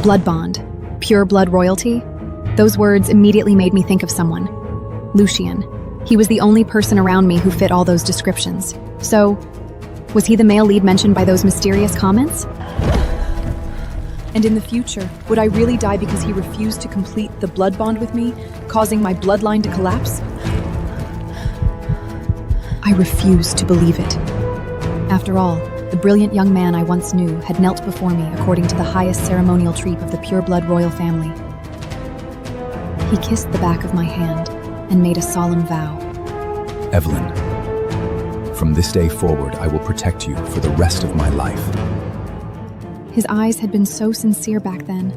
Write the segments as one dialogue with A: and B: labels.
A: Blood bond, pure blood royalty. Those words immediately made me think of someone. Lucian. He was the only person around me who fit all those descriptions. So, was he the male lead mentioned by those mysterious comments? And in the future, would I really die because he refused to complete the blood bond with me, causing my bloodline to collapse? I refused to believe it. After all, the brilliant young man I once knew had knelt before me according to the highest ceremonial treat of the pureblood royal family. He kissed the back of my hand and made a solemn vow.
B: Eveline, from this day forward, I will protect you for the rest of my life.
A: His eyes had been so sincere back then.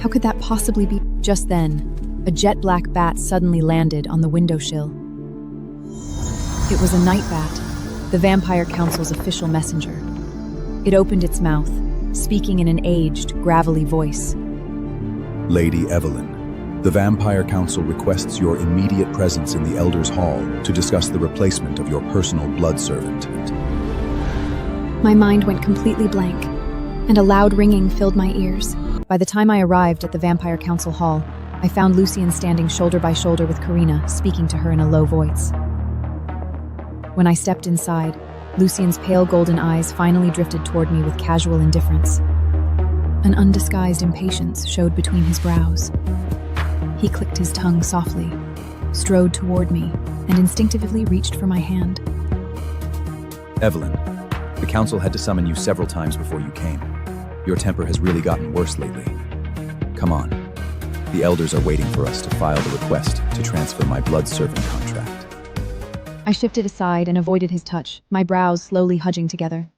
A: How could that possibly be? Just then, a jet-black bat suddenly landed on the window sill. It was a night bat, the Vampire Council's official messenger. It opened its mouth, speaking in an aged, gravelly voice.
B: Lady Eveline, the Vampire Council requests your immediate presence in the Elders' Hall to discuss the replacement of your personal blood servant.
A: My mind went completely blank, and a loud ringing filled my ears. By the time I arrived at the Vampire Council Hall, I found Lucian standing shoulder by shoulder with Carina, speaking to her in a low voice. When I stepped inside, Lucian's pale golden eyes finally drifted toward me with casual indifference. An undisguised impatience showed between his brows. He clicked his tongue softly, strode toward me, and instinctively reached for my hand.
B: Eveline, the Council had to summon you several times before you came. Your temper has really gotten worse lately. Come on. The Elders are waiting for us to file the request to transfer my blood servant contract.
A: I shifted aside and avoided his touch, my brows slowly hudging together.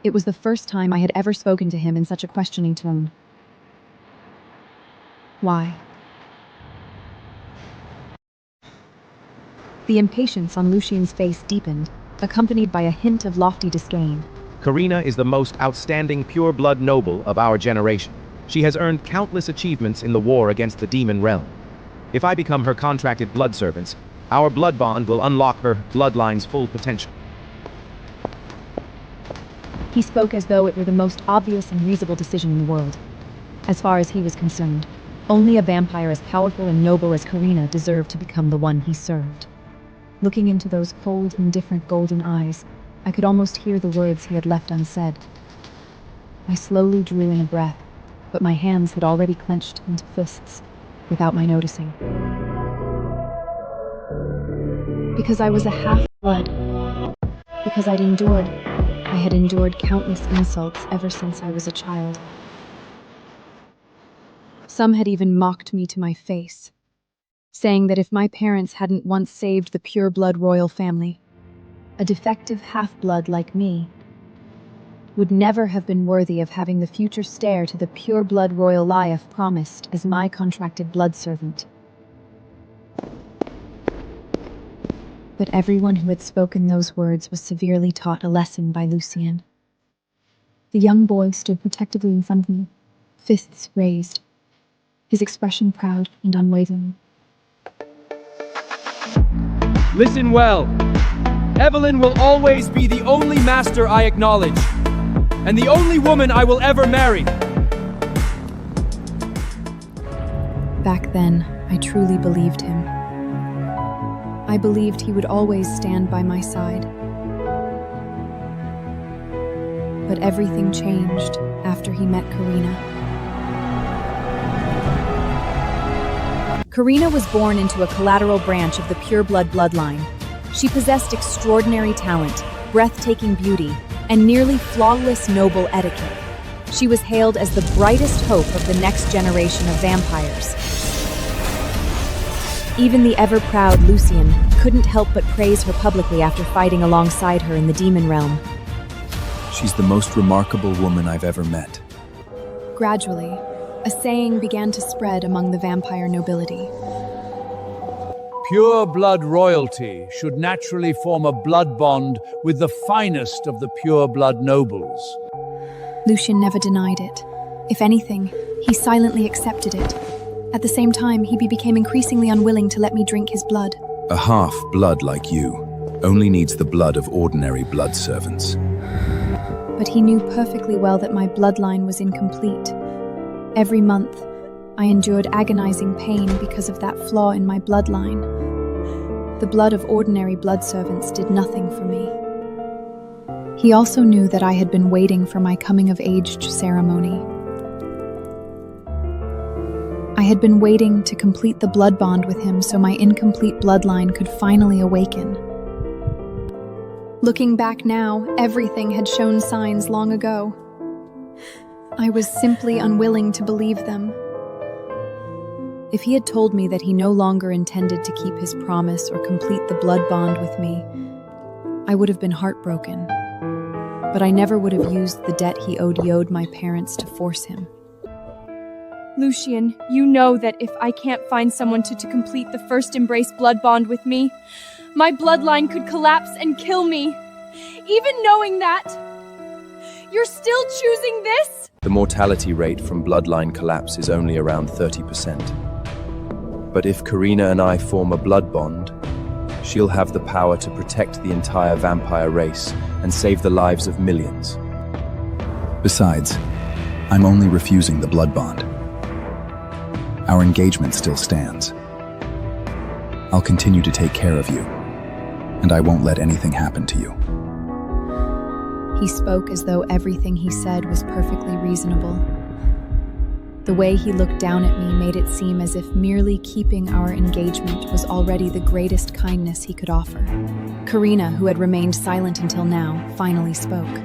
A: It was the first time I had ever spoken to him in such a questioning tone. Why? The impatience on Lucian's face deepened, accompanied by a hint of lofty disdain.
C: Carina is the most outstanding pure-blood noble of our generation. She has earned countless achievements in the war against the demon realm. If I become her contracted blood servants, our blood bond will unlock her bloodline's full potential.
A: He spoke as though it were the most obvious and reasonable decision in the world. As far as he was concerned, only a vampire as powerful and noble as Carina deserved to become the one he served. Looking into those cold, indifferent golden eyes, I could almost hear the words he had left unsaid. I slowly drew in a breath, but my hands had already clenched into fists, without my noticing. Because I was a half-blood. Because I had endured countless insults ever since I was a child. Some had even mocked me to my face, saying that if my parents hadn't once saved the pure-blood royal family, a defective half-blood like me would never have been worthy of having the future stare to the pure-blood royal life promised as my contracted blood servant. But everyone who had spoken those words was severely taught a lesson by Lucian. The young boy stood protectively in front of me, fists raised, his expression proud and unwavering.
D: Listen well. Eveline will always be the only master I acknowledge, and the only woman I will ever marry.
A: Back then, I truly believed him. I believed he would always stand by my side. But everything changed after he met Carina. Carina was born into a collateral branch of the pureblood bloodline. She possessed extraordinary talent, breathtaking beauty, and nearly flawless noble etiquette. She was hailed as the brightest hope of the next generation of vampires. Even the ever-proud Lucian couldn't help but praise her publicly after fighting alongside her in the demon realm.
B: She's the most remarkable woman I've ever met.
A: Gradually, a saying began to spread among the vampire nobility.
E: Pure blood royalty should naturally form a blood bond with the finest of the pure blood nobles.
A: Lucian never denied it. If anything, he silently accepted it. At the same time, he became increasingly unwilling to let me drink his blood.
B: A half-blood like you only needs the blood of ordinary blood servants.
A: But he knew perfectly well that my bloodline was incomplete. Every month, I endured agonizing pain because of that flaw in my bloodline. The blood of ordinary blood servants did nothing for me. He also knew that I had been waiting for my coming-of-age ceremony. I had been waiting to complete the blood bond with him so my incomplete bloodline could finally awaken. Looking back now, everything had shown signs long ago. I was simply unwilling to believe them. If he had told me that he no longer intended to keep his promise or complete the blood bond with me, I would have been heartbroken. But I never would have used the debt he owed my parents to force him.
F: Lucian, you know that if I can't find someone to complete the first embrace blood bond with me, my bloodline could collapse and kill me. Even knowing that, you're still choosing this?
B: The mortality rate from bloodline collapse is only around 30%. But if Carina and I form a blood bond, she'll have the power to protect the entire vampire race and save the lives of millions.
G: Besides, I'm only refusing the blood bond. Our engagement still stands. I'll continue to take care of you, and I won't let anything happen to you.
A: He spoke as though everything he said was perfectly reasonable. The way he looked down at me made it seem as if merely keeping our engagement was already the greatest kindness he could offer. Carina, who had remained silent until now, finally spoke.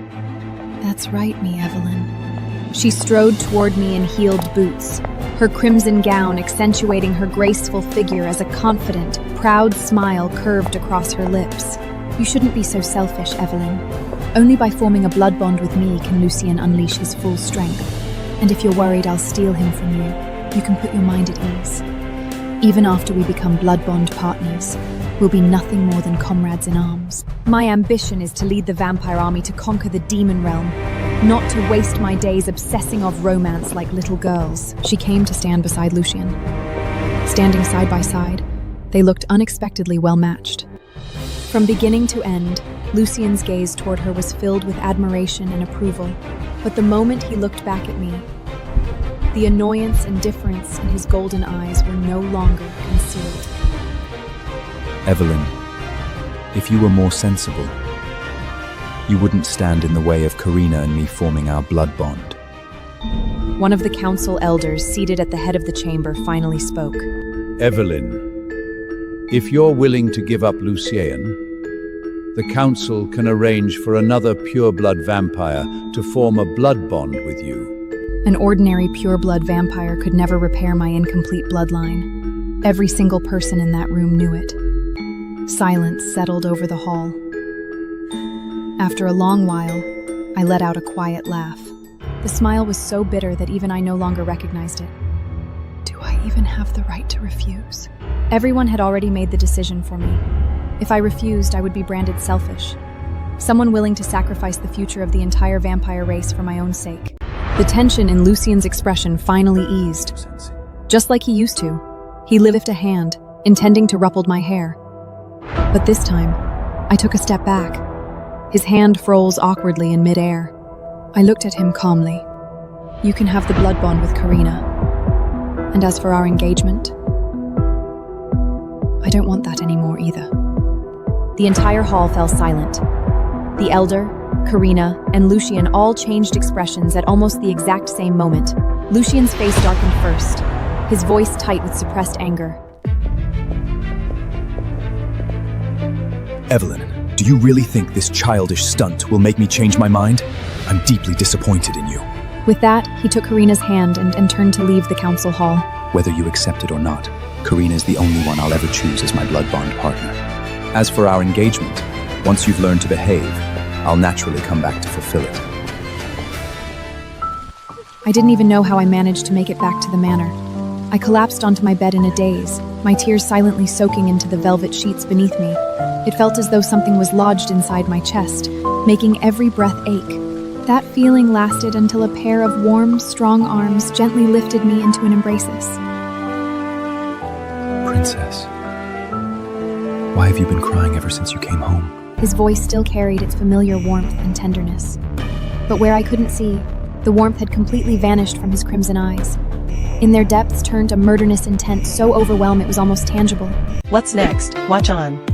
A: "That's right, Eveline." She strode toward me in heeled boots, her crimson gown accentuating her graceful figure as a confident, proud smile curved across her lips. "You shouldn't be so selfish, Eveline. Only by forming a blood bond with me can Lucian unleash his full strength. And if you're worried I'll steal him from you, you can put your mind at ease. Even after we become blood bond partners, we'll be nothing more than comrades in arms. My ambition is to lead the vampire army to conquer the demon realm, not to waste my days obsessing of romance like little girls." She came to stand beside Lucian. Standing side by side, they looked unexpectedly well matched. From beginning to end, Lucian's gaze toward her was filled with admiration and approval. But the moment he looked back at me, the annoyance and difference in his golden eyes were no longer concealed.
B: Eveline, if you were more sensible, you wouldn't stand in the way of Carina and me forming our blood bond.
A: One of the council elders seated at the head of the chamber finally spoke.
E: Eveline, if you're willing to give up Lucian, the council can arrange for another pureblood vampire to form a blood bond with you.
A: An ordinary pureblood vampire could never repair my incomplete bloodline. Every single person in that room knew it. Silence settled over the hall. After a long while, I let out a quiet laugh. The smile was so bitter that even I no longer recognized it. Do I even have the right to refuse? Everyone had already made the decision for me. If I refused, I would be branded selfish. Someone willing to sacrifice the future of the entire vampire race for my own sake. The tension in Lucian's expression finally eased. Just like he used to, he lifted a hand, intending to ruffle my hair. But this time, I took a step back. His hand froze awkwardly in midair. I looked at him calmly. "You can have the blood bond with Carina. And as for our engagement, I don't want that anymore either." The entire hall fell silent. The elder, Carina, and Lucian all changed expressions at almost the exact same moment. Lucian's face darkened first, his voice tight with suppressed anger.
G: Eveline, do you really think this childish stunt will make me change my mind? I'm deeply disappointed in you.
A: With that, he took Carina's hand and turned to leave the council hall.
G: Whether you accept it or not, Carina is the only one I'll ever choose as my blood bond partner.
B: As for our engagement, once you've learned to behave, I'll naturally come back to fulfill it.
A: I didn't even know how I managed to make it back to the manor. I collapsed onto my bed in a daze, my tears silently soaking into the velvet sheets beneath me. It felt as though something was lodged inside my chest, making every breath ache. That feeling lasted until a pair of warm, strong arms gently lifted me into an embraces.
G: Princess, why have you been crying ever since you came home?
A: His voice still carried its familiar warmth and tenderness. But where I couldn't see, The warmth had completely vanished from his crimson eyes. In their depths turned a murderous intent so overwhelming it was almost tangible.
H: What's next? Watch on.